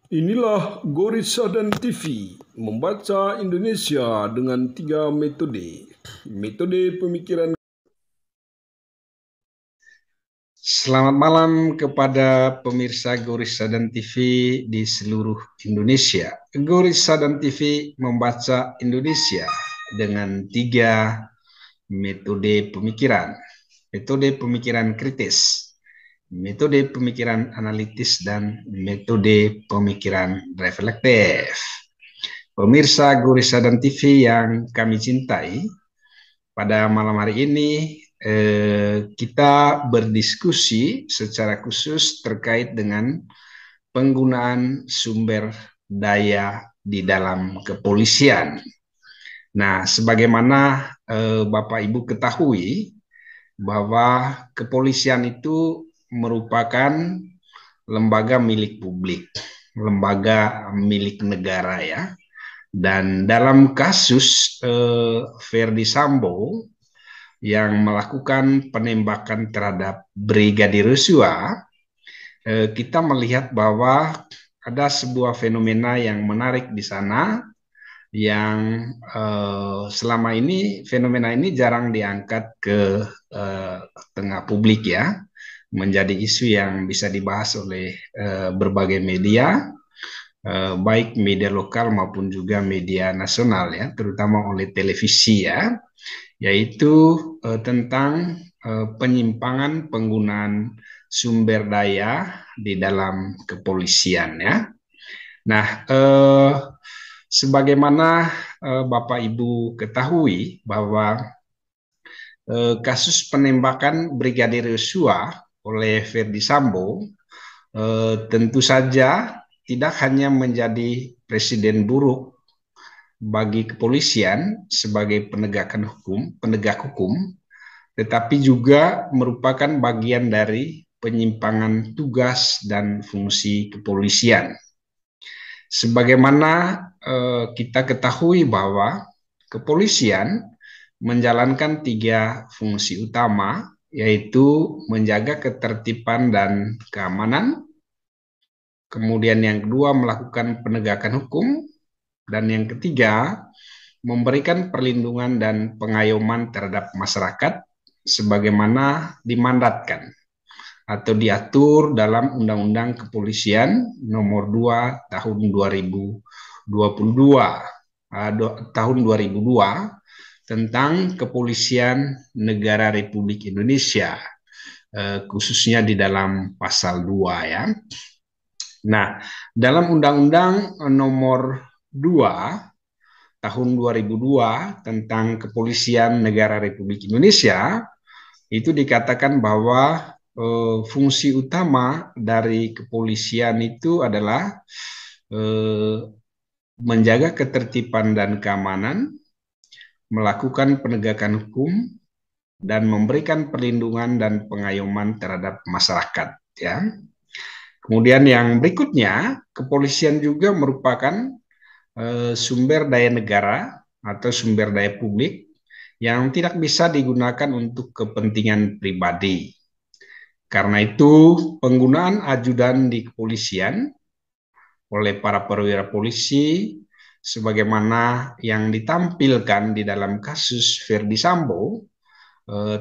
Inilah Gorissa dan TV, membaca Indonesia dengan 3 metode. Metode pemikiran. Selamat malam kepada pemirsa Gorissa dan TV di seluruh Indonesia. Gorissa dan TV membaca Indonesia dengan 3 metode pemikiran. Metode pemikiran kritis, metode pemikiran analitis, dan metode pemikiran reflektif. Pemirsa Gorissa dan TV yang kami cintai, pada malam hari ini kita berdiskusi secara khusus terkait dengan penggunaan sumber daya di dalam kepolisian. Nah, sebagaimana Bapak Ibu ketahui bahwa kepolisian itu merupakan lembaga milik publik, lembaga milik negara ya. Dan dalam kasus Verdi Sambo yang melakukan penembakan terhadap Brigadir Yosua, kita melihat bahwa ada sebuah fenomena yang menarik di sana yang selama ini fenomena ini jarang diangkat ke tengah publik ya, menjadi isu yang bisa dibahas oleh berbagai media, baik media lokal maupun juga media nasional ya, terutama oleh televisi ya, yaitu tentang penyimpangan penggunaan sumber daya di dalam kepolisian ya. Nah, sebagaimana Bapak Ibu ketahui bahwa kasus penembakan Brigadir Yosua oleh Verdi Sambo tentu saja tidak hanya menjadi presiden buruk bagi kepolisian sebagai penegak hukum, tetapi juga merupakan bagian dari penyimpangan tugas dan fungsi kepolisian. Sebagaimana kita ketahui bahwa kepolisian menjalankan 3 fungsi utama, yaitu menjaga ketertiban dan keamanan, kemudian yang kedua melakukan penegakan hukum, dan yang ketiga memberikan perlindungan dan pengayoman terhadap masyarakat sebagaimana dimandatkan atau diatur dalam Undang-Undang Kepolisian Nomor 2 Tahun 2022 tahun 2002 tentang Kepolisian Negara Republik Indonesia, khususnya di dalam pasal 2 ya. Nah, dalam Undang-Undang Nomor 2 Tahun 2002 tentang Kepolisian Negara Republik Indonesia, itu dikatakan bahwa fungsi utama dari kepolisian itu adalah menjaga ketertiban dan keamanan, melakukan penegakan hukum, dan memberikan perlindungan dan pengayoman terhadap masyarakat ya. Kemudian yang berikutnya, kepolisian juga merupakan sumber daya negara atau sumber daya publik yang tidak bisa digunakan untuk kepentingan pribadi. Karena itu, penggunaan ajudan di kepolisian oleh para perwira polisi sebagaimana yang ditampilkan di dalam kasus Verdi Sambo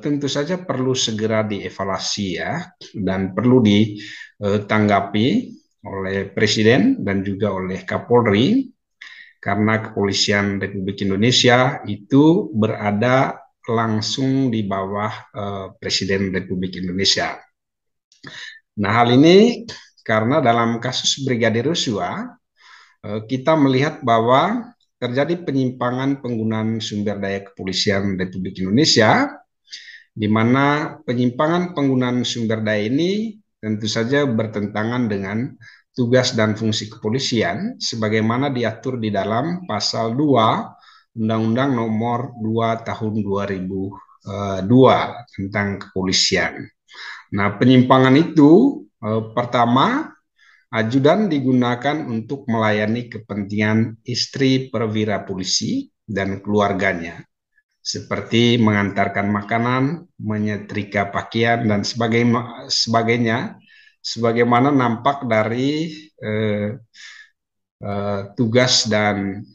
tentu saja perlu segera dievaluasi ya, dan perlu ditanggapi oleh Presiden dan juga oleh Kapolri, karena Kepolisian Republik Indonesia itu berada langsung di bawah Presiden Republik Indonesia. Nah, hal ini karena dalam kasus Brigadir Yosua kita melihat bahwa terjadi penyimpangan penggunaan sumber daya Kepolisian Republik Indonesia, di mana penyimpangan penggunaan sumber daya ini tentu saja bertentangan dengan tugas dan fungsi kepolisian sebagaimana diatur di dalam pasal 2 Undang-Undang Nomor 2 Tahun 2002 tentang kepolisian. Nah, penyimpangan itu pertama, ajudan digunakan untuk melayani kepentingan istri perwira polisi dan keluarganya, seperti mengantarkan makanan, menyetrika pakaian, dan sebagainya sebagaimana nampak dari tugas dan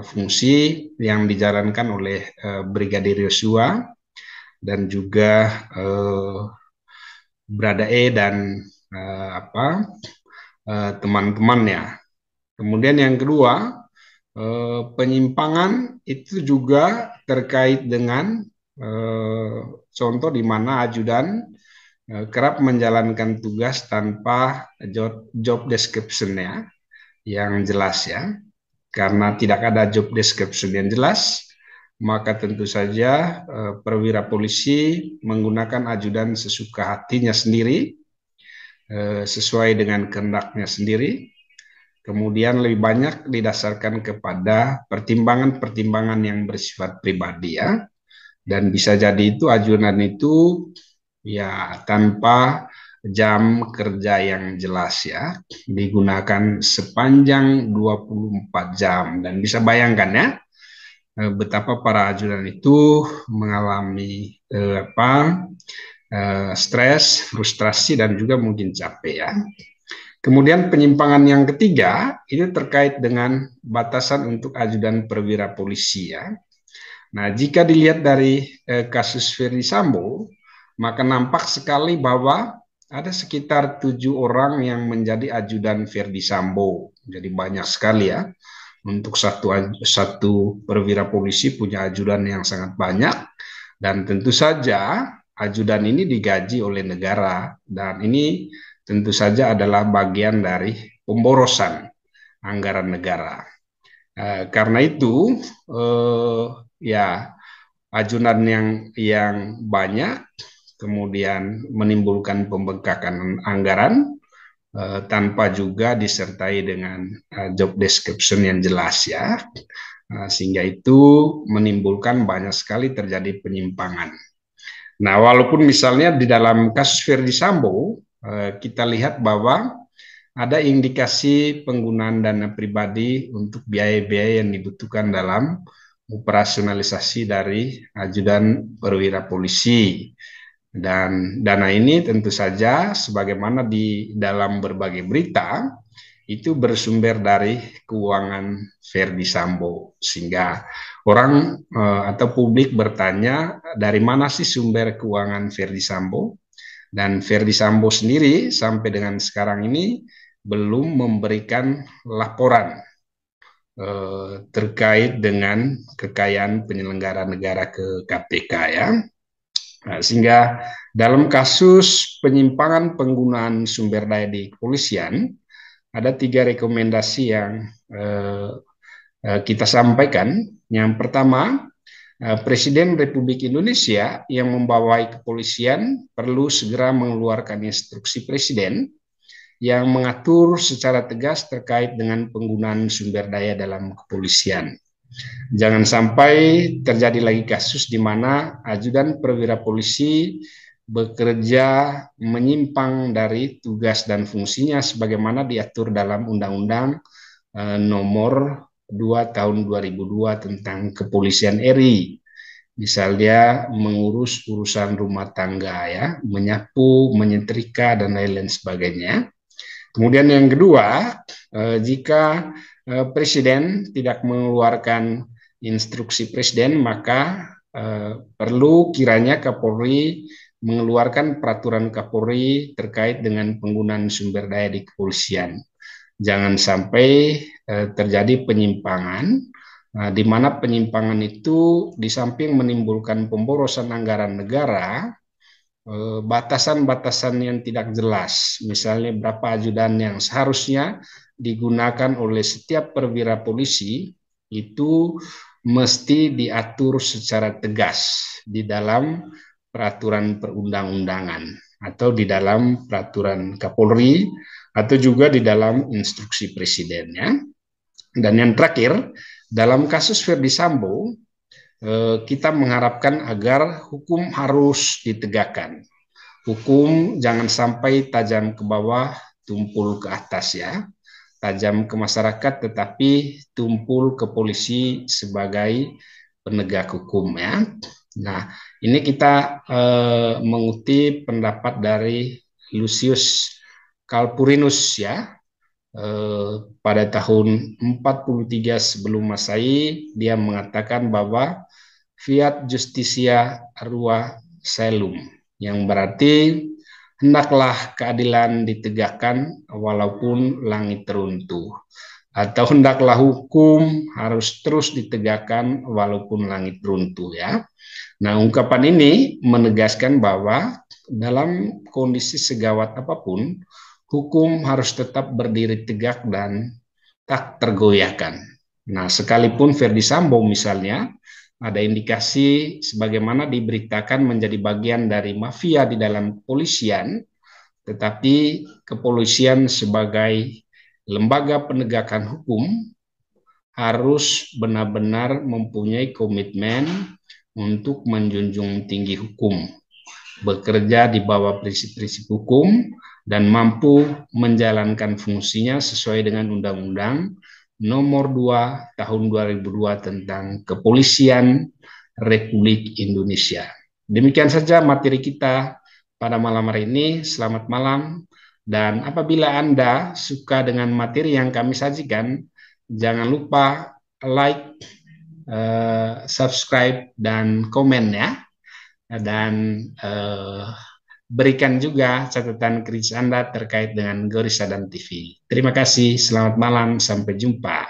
fungsi yang dijalankan oleh Brigadir Yosua dan juga Brada E dan teman-temannya. Kemudian yang kedua, penyimpangan itu juga terkait dengan contoh di mana ajudan kerap menjalankan tugas tanpa job description-nya yang jelas ya. Karena tidak ada job description yang jelas, maka tentu saja perwira polisi menggunakan ajudan sesuka hatinya sendiri, sesuai dengan kehendaknya sendiri. Kemudian lebih banyak didasarkan kepada pertimbangan-pertimbangan yang bersifat pribadi ya. Dan bisa jadi itu ajudan itu ya tanpa jam kerja yang jelas ya, digunakan sepanjang 24 jam dan bisa bayangkan ya betapa para ajudan itu mengalami stres, frustrasi dan juga mungkin capek ya. Kemudian penyimpangan yang ketiga itu terkait dengan batasan untuk ajudan perwira polisi ya. Nah, jika dilihat dari kasus Ferdy Sambo, maka nampak sekali bahwa ada sekitar 7 orang yang menjadi ajudan Ferdy Sambo. Jadi banyak sekali ya. Untuk satu perwira polisi punya ajudan yang sangat banyak. Dan tentu saja ajudan ini digaji oleh negara. Dan ini tentu saja adalah bagian dari pemborosan anggaran negara. Karena itu, ya ajudan yang banyak kemudian menimbulkan pembengkakan anggaran tanpa juga disertai dengan job description yang jelas ya, sehingga itu menimbulkan banyak sekali terjadi penyimpangan. Nah, walaupun misalnya di dalam kasus Ferdy Sambo kita lihat bahwa ada indikasi penggunaan dana pribadi untuk biaya-biaya yang dibutuhkan dalam operasionalisasi dari ajudan perwira polisi. Dan dana ini tentu saja sebagaimana di dalam berbagai berita itu bersumber dari keuangan Ferdy Sambo, sehingga orang atau publik bertanya dari mana sih sumber keuangan Ferdy Sambo, dan Ferdy Sambo sendiri sampai dengan sekarang ini belum memberikan laporan terkait dengan kekayaan penyelenggara negara ke KPK ya. Nah, sehingga dalam kasus penyimpangan penggunaan sumber daya di kepolisian ada 3 rekomendasi yang kita sampaikan. Yang pertama, Presiden Republik Indonesia yang membawai kepolisian perlu segera mengeluarkan instruksi Presiden yang mengatur secara tegas terkait dengan penggunaan sumber daya dalam kepolisian. Jangan sampai terjadi lagi kasus di mana ajudan perwira polisi bekerja menyimpang dari tugas dan fungsinya sebagaimana diatur dalam Undang-Undang nomor 2 tahun 2002 tentang Kepolisian RI. Misalnya mengurus urusan rumah tangga ya, menyapu, menyetrika dan lain-lain sebagainya. Kemudian yang kedua, jika Presiden tidak mengeluarkan instruksi Presiden, maka perlu kiranya Kapolri mengeluarkan peraturan Kapolri terkait dengan penggunaan sumber daya di kepolisian. Jangan sampai terjadi penyimpangan, di mana penyimpangan itu di samping menimbulkan pemborosan anggaran negara, batasan-batasan yang tidak jelas, misalnya berapa ajudan yang seharusnya digunakan oleh setiap perwira polisi, itu mesti diatur secara tegas di dalam peraturan perundang-undangan atau di dalam peraturan Kapolri atau juga di dalam instruksi presidennya. Dan yang terakhir, dalam kasus Ferdy Sambo, kita mengharapkan agar hukum harus ditegakkan. Hukum jangan sampai tajam ke bawah, tumpul ke atas ya. Tajam ke masyarakat tetapi tumpul ke polisi sebagai penegak hukum ya. Nah, ini kita mengutip pendapat dari Lucius Calpurinus ya, pada tahun 43 sebelum Masehi, dia mengatakan bahwa fiat justitia rua caelum, yang berarti hendaklah keadilan ditegakkan walaupun langit runtuh, atau hendaklah hukum harus terus ditegakkan walaupun langit runtuh ya. Nah, ungkapan ini menegaskan bahwa dalam kondisi segawat apapun, hukum harus tetap berdiri tegak dan tak tergoyahkan. Nah, sekalipun Verdi Sambo misalnya ada indikasi sebagaimana diberitakan menjadi bagian dari mafia di dalam kepolisian, tetapi kepolisian sebagai lembaga penegakan hukum harus benar-benar mempunyai komitmen untuk menjunjung tinggi hukum, bekerja di bawah prinsip-prinsip hukum, dan mampu menjalankan fungsinya sesuai dengan Undang-Undang Nomor 2 Tahun 2002 tentang Kepolisian Republik Indonesia. Demikian saja materi kita pada malam hari ini. Selamat malam. Dan apabila Anda suka dengan materi yang kami sajikan, jangan lupa like, subscribe, dan komen ya. Dan berikan juga catatan kritis Anda terkait dengan Gori Sadan TV. Terima kasih, selamat malam, sampai jumpa.